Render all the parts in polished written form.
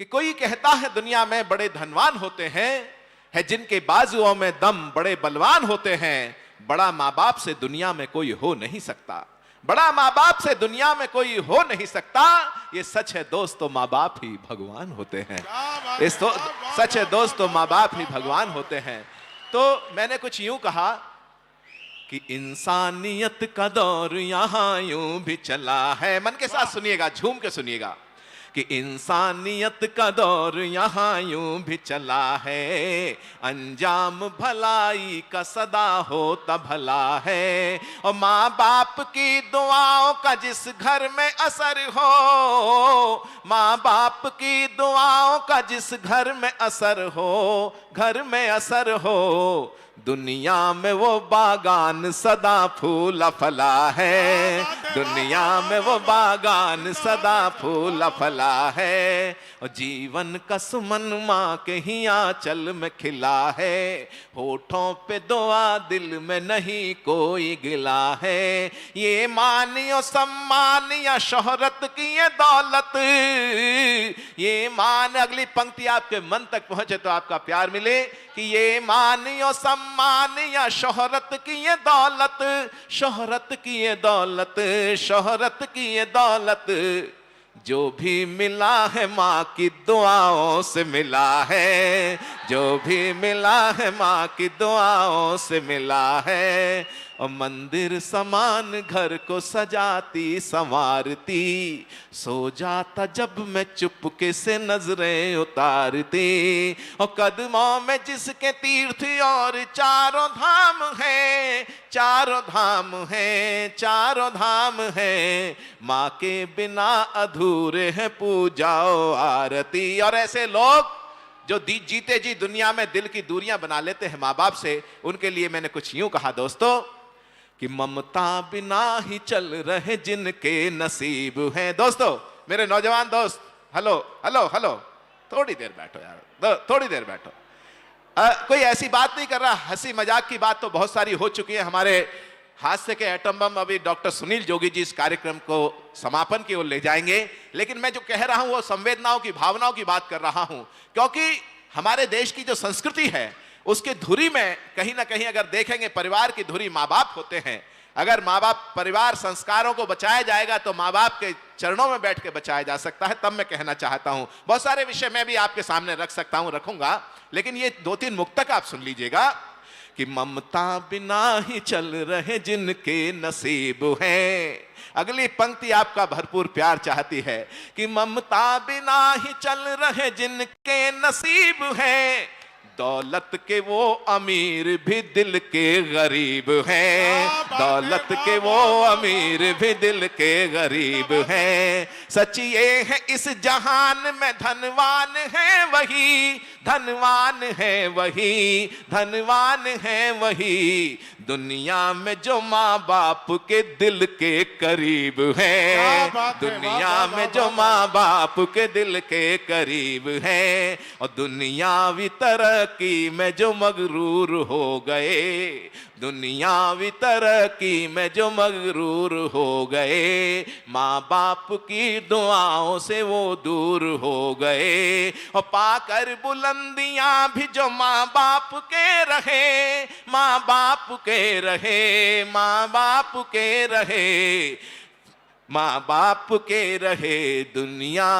कि कोई कहता है दुनिया में बड़े धनवान होते हैं, है जिनके बाजुओं में दम बड़े बलवान होते हैं। बड़ा माँ बाप से दुनिया में कोई हो नहीं सकता, बड़ा माँ बाप से दुनिया में कोई हो नहीं सकता। ये सच है दोस्तों, माँ बाप ही भगवान होते हैं। इस तो सच है दोस्तों, माँ बाप ही भगवान होते हैं। तो मैंने कुछ यूं कहा कि इंसानियत का दौर यहां यूं भी चला है। मन के साथ सुनिएगा, झूम के सुनिएगा कि इंसानियत का दौर यहां यूं भी चला है। अंजाम भलाई का सदा होता भला है। और माँ बाप की दुआओं का जिस घर में असर हो, माँ बाप की दुआओं का जिस घर में असर हो, घर में असर हो, दुनिया में वो बागान सदा फूला फला है। दुनिया में वो बागान सदा फूला फला है। और जीवन का सुमन माँ के ही आंचल में खिला है। होठों पे दुआ दिल में नहीं कोई गिला है। ये मान यो सम्मान या शोहरत की ये दौलत, ये मान, अगली पंक्ति आपके मन तक पहुंचे तो आपका प्यार मिले कि ये मान यो सम्मान या शोहरत की ये दौलत, शोहरत की ये दौलत, शोहरत की ये दौलत, जो भी मिला है माँ की दुआओं से मिला है। जो भी मिला है माँ की दुआओं से मिला है। और मंदिर समान घर को सजाती संवारती, सो जाता जब मैं चुपके से नजरें उतारती। और कदमों में जिसके तीर्थ और चारों धाम है, चारों धाम है, चारों धाम है। माँ के बिना अधूरे हैं पूजा और आरती। और ऐसे लोग जो जीते जी दुनिया में दिल की दूरियां बना लेते हैं माँ बाप से, उनके लिए मैंने कुछ यूं कहा दोस्तों कि ममता बिना ही चल रहे जिनके नसीब हैं। दोस्तों, मेरे नौजवान दोस्त, हेलो हेलो हेलो, थोड़ी देर बैठो यार, थोड़ी देर बैठो। कोई ऐसी बात नहीं कर रहा, हंसी मजाक की बात तो बहुत सारी हो चुकी है। हमारे हास्य के एटम बम अभी डॉक्टर सुनील जोगी जी इस कार्यक्रम को समापन की ओर ले जाएंगे। लेकिन मैं जो कह रहा हूं वो संवेदनाओं की, भावनाओं की बात कर रहा हूं, क्योंकि हमारे देश की जो संस्कृति है उसकी धुरी में कहीं ना कहीं अगर देखेंगे, परिवार की धुरी माँ बाप होते हैं। अगर माँ बाप, परिवार संस्कारों को बचाया जाएगा तो माँ बाप के चरणों में बैठ के बचाया जा सकता है। तब मैं कहना चाहता हूं, बहुत सारे विषय मैं भी आपके सामने रख सकता हूं, रखूंगा, लेकिन ये 2-3 मुक्तक आप सुन लीजिएगा कि ममता बिना ही चल रहे जिनके नसीब हैं। अगली पंक्ति आपका भरपूर प्यार चाहती है कि ममता बिना ही चल रहे जिनके नसीब हैं। दौलत के वो अमीर भी दिल के गरीब हैं। दौलत के वो अमीर भी दिल के गरीब हैं। सच ये है इस जहान में धनवान है वही, धनवान है वही, धनवान है वही। दुनिया में जो माँ बाप के दिल के करीब हैं। दुनिया में जो माँ बाप के दिल के करीब हैं। और दुनियावी तरक्की में जो मगरूर हो गए, दुनियावी तरक्की में जो मगरूर हो गए। माँ बाप की दुआओं से वो दूर हो गए। और पाकर बुलंदियां भी जो माँ बाप के रहे, माँ बाप के रहे, माँ बाप के रहे, माँ बाप के रहे। दुनिया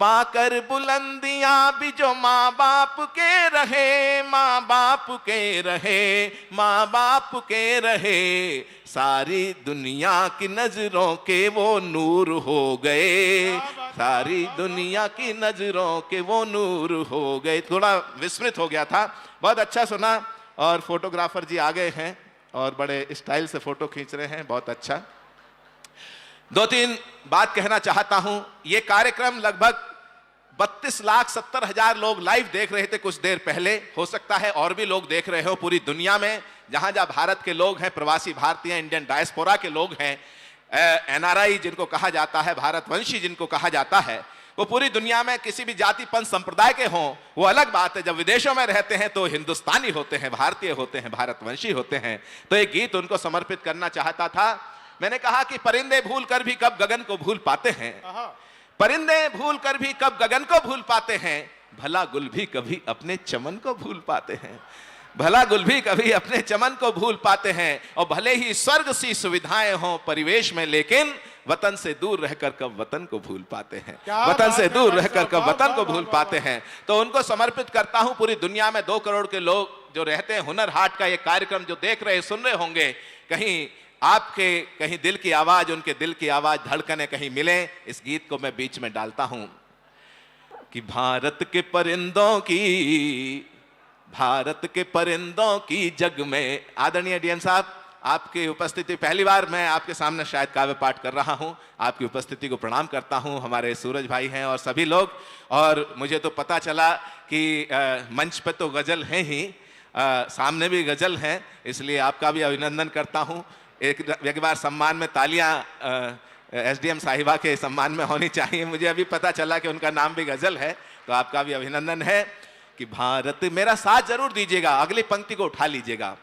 पाकर बुलंदियां भी जो माँ बाप के रहे, माँ बाप के रहे, माँ बाप के रहे। सारी दुनिया की नजरों के वो नूर हो गए। सारी दुनिया की नजरों के वो नूर हो गए। थोड़ा विस्मृत हो गया था, बहुत अच्छा सुना। और फोटोग्राफर जी आ गए हैं और बड़े स्टाइल से फोटो खींच रहे हैं, बहुत अच्छा। 2-3 बात कहना चाहता हूं। ये कार्यक्रम लगभग 32,70,000 लोग लाइव देख रहे थे कुछ देर पहले। हो सकता है और भी लोग देख रहे हो पूरी दुनिया में, जहां जहां भारत के लोग हैं, प्रवासी भारतीय, इंडियन डायस्पोरा के लोग हैं, एनआरआई जिनको कहा जाता है, भारतवंशी जिनको कहा जाता है, वो पूरी दुनिया में किसी भी जाति पंथ संप्रदाय के हों, वो अलग बात है। जब विदेशों में रहते हैं तो हिंदुस्तानी होते हैं, भारतीय होते हैं, भारतवंशी होते हैं। तो एक गीत उनको समर्पित करना चाहता था। मैंने कहा कि परिंदे भूल कर भी कब गगन को भूल पाते हैं। परिंदे भूल कर भी कब गगन को भूल पाते हैं, भला गुल भी कभी अपने चमन को भूल पाते हैं। भला गुल भी कभी अपने चमन को भूल पाते हैं। और भले ही स्वर्ग सी सुविधाएं हों परिवेश में, लेकिन वतन से दूर रहकर कब वतन को भूल पाते हैं, वतन से दूर रहकर कब वतन को भूल पाते हैं। तो उनको समर्पित करता हूं। पूरी दुनिया में 2 करोड़ के लोग जो रहते हैं, हुनर हाट का ये कार्यक्रम जो देख रहे सुन रहे होंगे, कहीं आपके कहीं दिल की आवाज, उनके दिल की आवाज, धड़कने कहीं मिले। इस गीत को मैं बीच में डालता हूं कि भारत के परिंदों की जग में। आदरणीय डीएम साहब, आपकी उपस्थिति, पहली बार मैं आपके सामने शायद काव्य पाठ कर रहा हूं। आपकी उपस्थिति को प्रणाम करता हूं। हमारे सूरज भाई हैं और सभी लोग। और मुझे तो पता चला कि मंच पे तो गजल है ही, सामने भी गजल है, इसलिए आपका भी अभिनंदन करता हूं। एक बार सम्मान में तालियां एसडीएम साहिबा के सम्मान में होनी चाहिए। मुझे अभी पता चला कि उनका नाम भी गजल है, तो आपका भी अभिनंदन है। कि भारत, मेरा साथ जरूर दीजिएगा, अगली पंक्ति को उठा लीजिएगा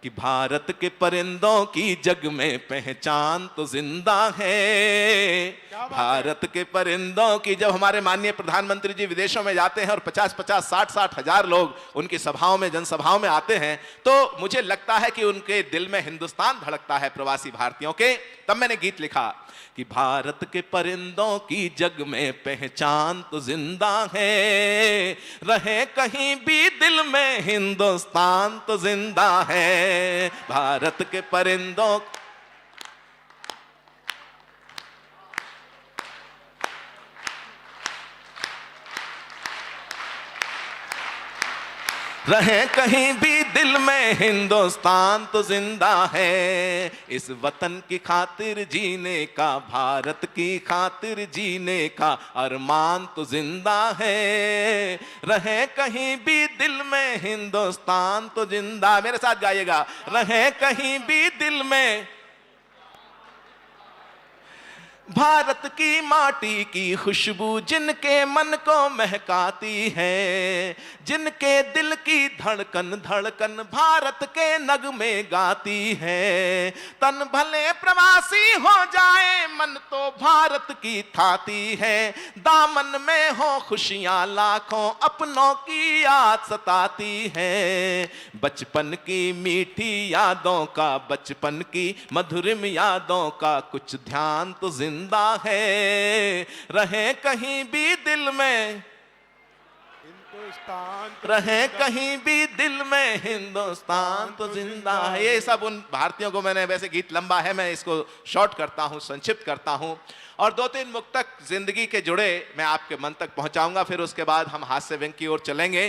कि भारत के परिंदों की जग में पहचान तो जिंदा है। भारत के परिंदों की, जब हमारे माननीय प्रधानमंत्री जी विदेशों में जाते हैं और 50-50, 60-60 हजार लोग उनकी सभाओं में, जनसभाओं में आते हैं, तो मुझे लगता है कि उनके दिल में हिंदुस्तान धड़कता है प्रवासी भारतीयों के। तब मैंने गीत लिखा कि भारत के परिंदों की जग में पहचान तो जिंदा है, रहे कहीं भी दिल में हिंदुस्तान तो जिंदा है। भारत के परिंदों, रहे कहीं भी दिल में हिंदुस्तान तो जिंदा है। इस वतन की खातिर जीने का, भारत की खातिर जीने का अरमान तो जिंदा है। रहे कहीं भी दिल में हिंदुस्तान तो जिंदा, मेरे साथ गाइएगा, रहे कहीं भी दिल में। भारत की माटी की खुशबू जिनके मन को महकाती है, जिनके दिल की धड़कन धड़कन भारत के नगमे गाती है। तन भले प्रवासी हो जाए, मन तो भारत की थाती है। दामन में हो खुशियां लाखों, अपनों की याद सताती है। बचपन की मीठी यादों का, बचपन की मधुरिम यादों का कुछ ध्यान तो जिंदा है। रहे कहीं भी दिल में हिंदुस्तान, रहे कहीं भी दिल में हिंदुस्तान तो जिंदा है। ये सब उन भारतीयों को, मैंने, वैसे गीत लंबा है, मैं इसको शॉर्ट करता हूं, संक्षिप्त करता हूं। और 2-3 मुक्तक जिंदगी के जुड़े मैं आपके मन तक पहुंचाऊंगा, फिर उसके बाद हम हास्य व्यंग की ओर चलेंगे।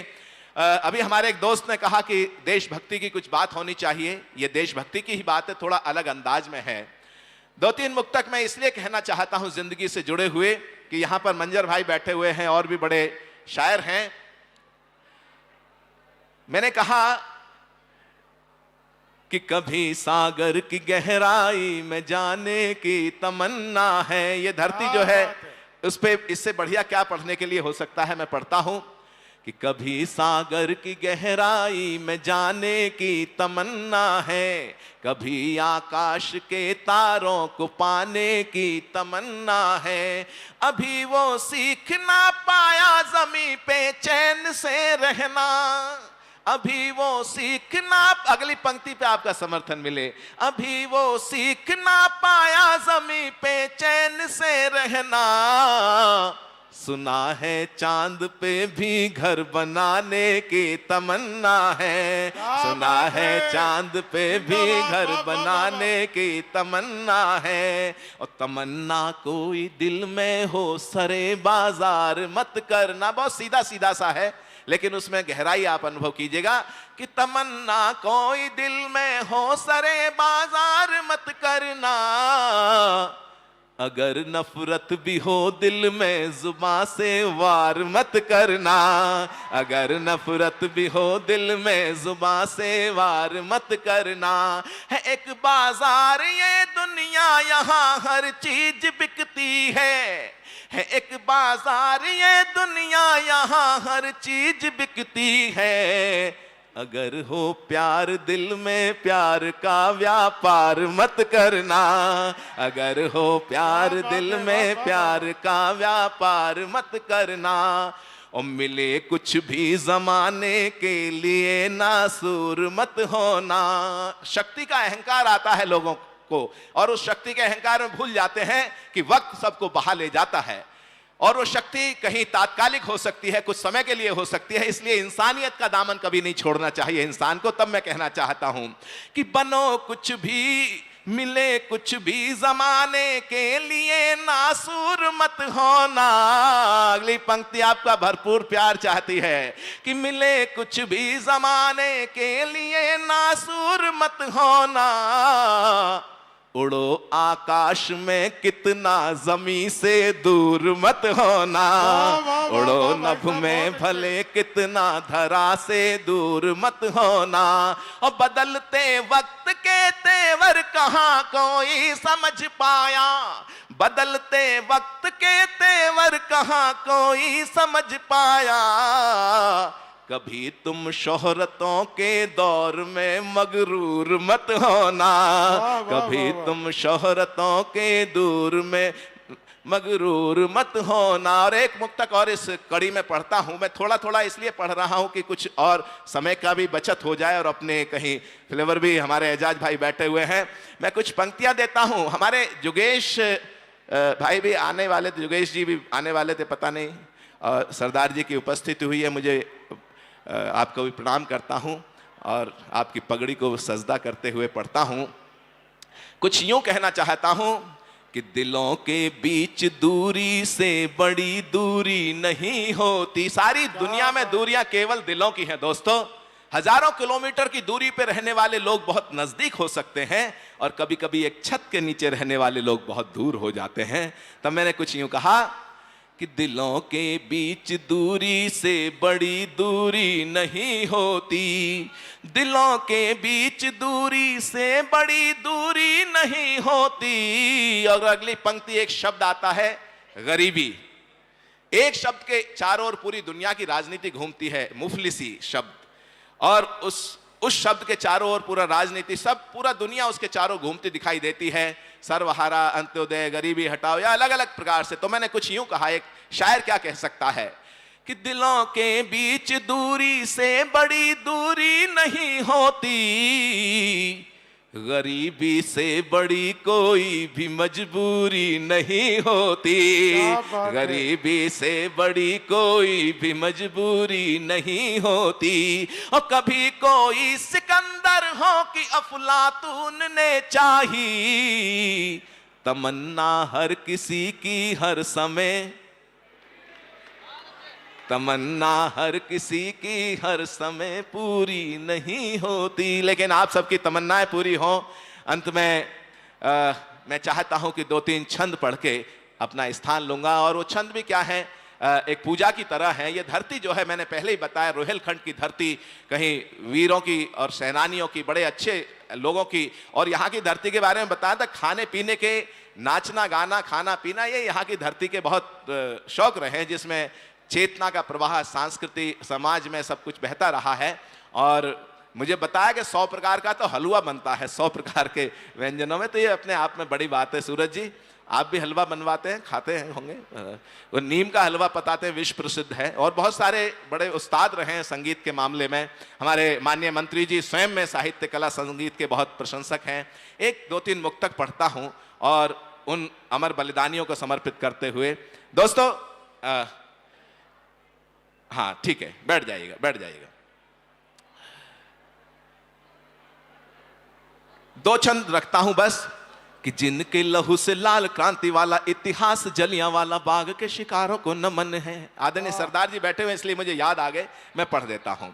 अभी हमारे एक दोस्त ने कहा कि देशभक्ति की कुछ बात होनी चाहिए। ये देशभक्ति की ही बात है, थोड़ा अलग अंदाज में है। 2-3 मुक्तक मैं इसलिए कहना चाहता हूं जिंदगी से जुड़े हुए कि यहां पर मंजर भाई बैठे हुए हैं और भी बड़े शायर हैं। मैंने कहा कि कभी सागर की गहराई में जाने की तमन्ना है। ये धरती जो है उस पे इससे बढ़िया क्या पढ़ने के लिए हो सकता है, मैं पढ़ता हूं कि कभी सागर की गहराई में जाने की तमन्ना है, कभी आकाश के तारों को पाने की तमन्ना है। अभी वो सीख ना पाया ज़मीं पे चैन से रहना, अभी वो सीखना, अगली पंक्ति पे आपका समर्थन मिले, अभी वो सीख ना पाया ज़मीं पे चैन से रहना। सुना है चांद पे भी घर बनाने की तमन्ना है, सुना है चांद पे भी घर बनाने की तमन्ना है। और तमन्ना कोई दिल में हो सरे बाजार मत करना। बहुत सीधा सीधा सा है, लेकिन उसमें गहराई आप अनुभव कीजिएगा कि तमन्ना कोई दिल में हो सरे बाजार मत करना। अगर नफरत भी हो दिल में जुबां से वार मत करना, अगर नफरत भी हो दिल में जुबां से वार मत करना। है एक बाजार ये दुनिया, यहाँ हर चीज बिकती है एक बाजार ये दुनिया, यहाँ हर चीज बिकती है। अगर हो प्यार दिल में प्यार का व्यापार मत करना, अगर हो प्यार दिल में प्यार का व्यापार मत करना, और मिले कुछ भी जमाने के लिए नासूर मत होना। शक्ति का अहंकार आता है लोगों को, और उस शक्ति के अहंकार में भूल जाते हैं कि वक्त सबको बहा ले जाता है, और वो शक्ति कहीं तात्कालिक हो सकती है, कुछ समय के लिए हो सकती है। इसलिए इंसानियत का दामन कभी नहीं छोड़ना चाहिए इंसान को। तब मैं कहना चाहता हूं कि बनो कुछ भी, मिले कुछ भी जमाने के लिए नासूर मत होना। अगली पंक्ति आपका भरपूर प्यार चाहती है कि मिले कुछ भी जमाने के लिए नासूर मत होना। उड़ो आकाश में कितना जमी से दूर मत होना, उड़ो नभ में भले कितना धरा से दूर मत होना। और बदलते वक्त के तेवर कहाँ कोई समझ पाया, बदलते वक्त के तेवर कहाँ कोई समझ पाया। कभी तुम शोहरतों के दौर में मगरूर मत होना, कभी तुम शोहरतों के दूर में मगरूर मत होना। और एक मुक्तक और इस कड़ी में पढ़ता हूं मैं, थोड़ा थोड़ा इसलिए पढ़ रहा हूं कि कुछ और समय का भी बचत हो जाए, और अपने कहीं फ्लेवर भी, हमारे एजाज भाई बैठे हुए हैं, मैं कुछ पंक्तियां देता हूं। हमारे जुगेश भाई भी आने वाले थे, जुगेश जी भी आने वाले थे, पता नहीं, और सरदार जी की उपस्थिति हुई है। मुझे आपको भी प्रणाम करता हूं और आपकी पगड़ी को सजदा करते हुए पढ़ता हूं। कुछ यूं कहना चाहता हूं कि दिलों के बीच दूरी से बड़ी दूरी नहीं होती। सारी दुनिया में दूरियां केवल दिलों की हैं दोस्तों। हजारों किलोमीटर की दूरी पर रहने वाले लोग बहुत नजदीक हो सकते हैं, और कभी कभी एक छत के नीचे रहने वाले लोग बहुत दूर हो जाते हैं। तब मैंने कुछ यूं कहा कि दिलों के बीच दूरी से बड़ी दूरी नहीं होती, दिलों के बीच दूरी से बड़ी दूरी नहीं होती। और अगली पंक्ति, एक शब्द आता है गरीबी। एक शब्द के चारों ओर पूरी दुनिया की राजनीति घूमती है, मुफलिसी शब्द, और उस शब्द के चारों ओर पूरा राजनीति, सब पूरा दुनिया उसके चारों घूमती दिखाई देती है। सर्वहारा, अंत्योदय, गरीबी हटाओ, या अलग अलग प्रकार से। तो मैंने कुछ यूं कहा, एक शायर क्या कह सकता है कि दिलों के बीच दूरी से बड़ी दूरी नहीं होती, गरीबी से बड़ी कोई भी मजबूरी नहीं होती, गरीबी से बड़ी कोई भी मजबूरी नहीं होती। और कभी कोई सिकंदर हो कि अफलातून ने चाही, तमन्ना हर किसी की हर समय, तमन्ना हर किसी की हर समय पूरी नहीं होती। लेकिन आप सबकी तमन्नाएं पूरी हों। अंत में मैं चाहता हूं कि 2-3 छंद पढ़ के अपना स्थान लूंगा, और वो छंद भी क्या है, एक पूजा की तरह है। ये धरती जो है, मैंने पहले ही बताया, रोहिलखंड की धरती, कहीं वीरों की और सेनानियों की, बड़े अच्छे लोगों की, और यहाँ की धरती के बारे में बताया था, खाने पीने के, नाचना गाना, खाना पीना, ये यहाँ की धरती के बहुत शौक रहे हैं, जिसमें चेतना का प्रवाह, सांस्कृतिक समाज में सब कुछ बहता रहा है। और मुझे बताया कि 100 प्रकार का तो हलवा बनता है, 100 प्रकार के व्यंजनों में। तो ये अपने आप में बड़ी बात है। सूरज जी, आप भी हलवा बनवाते हैं, खाते हैं होंगे। वो नीम का हलवा पताते हैं, विश्व प्रसिद्ध है। और बहुत सारे बड़े उस्ताद रहे हैं संगीत के मामले में। हमारे माननीय मंत्री जी स्वयं में साहित्य, कला, संगीत के बहुत प्रशंसक हैं। 1-2-3 मुक्तक पढ़ता हूं, और उन अमर बलिदानियों को समर्पित करते हुए। दोस्तों, हाँ ठीक है, बैठ जाइएगा, बैठ जाइएगा। 2 छंद रखता हूं बस, कि जिनके लहू से लाल क्रांति वाला इतिहास, जलियांवाला बाग के शिकारों को नमन है। आदरणीय सरदार जी बैठे हुए, इसलिए मुझे याद आ गए, मैं पढ़ देता हूं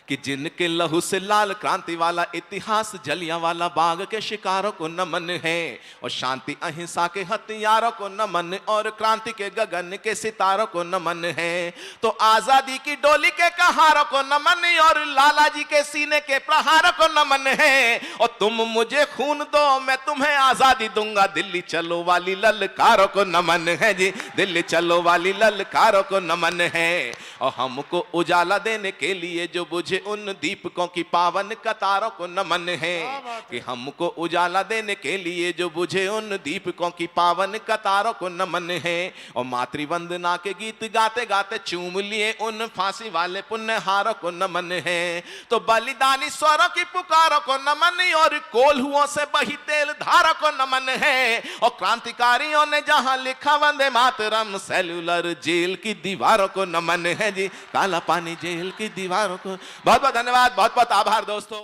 कि जिनके लहू से लाल क्रांति वाला इतिहास, जलियांवाला बाग के शिकारों को नमन है, और शांति अहिंसा के हथियारों को नमन, और क्रांति के गगन के सितारों को नमन है। तो आजादी की डोली के कहारों को नमन, और लाला जी के सीने के प्रहारों को नमन है। और तुम मुझे खून दो, मैं तुम्हें आजादी दूंगा, दिल्ली चलो वाली ललकारों को नमन है जी, दिल्ली चलो वाली ललकारों को नमन है। और हमको उजाला देने के लिए जो बुझे उन दीपकों की पावन कतारों को नमन है कि हमको उजाला देने के लिए जो बुझे उन दीपकों की पावन कतारों को नमन है। और मातृवंदना के गीत गाते गाते चूम लिए उन फांसी वाले पुण्यहारों को नमन है। तो बलिदानी स्वरों की पुकारों को नमन और कोल्हुओं से बही तेल धारा को नमन है। और क्रांतिकारियों ने जहां लिखा वंदे मातरम, सेलुलर जेल की दीवारों को नमन है जी, काला पानी जेल की दीवारों को। बहुत बहुत धन्यवाद, बहुत बहुत आभार दोस्तों।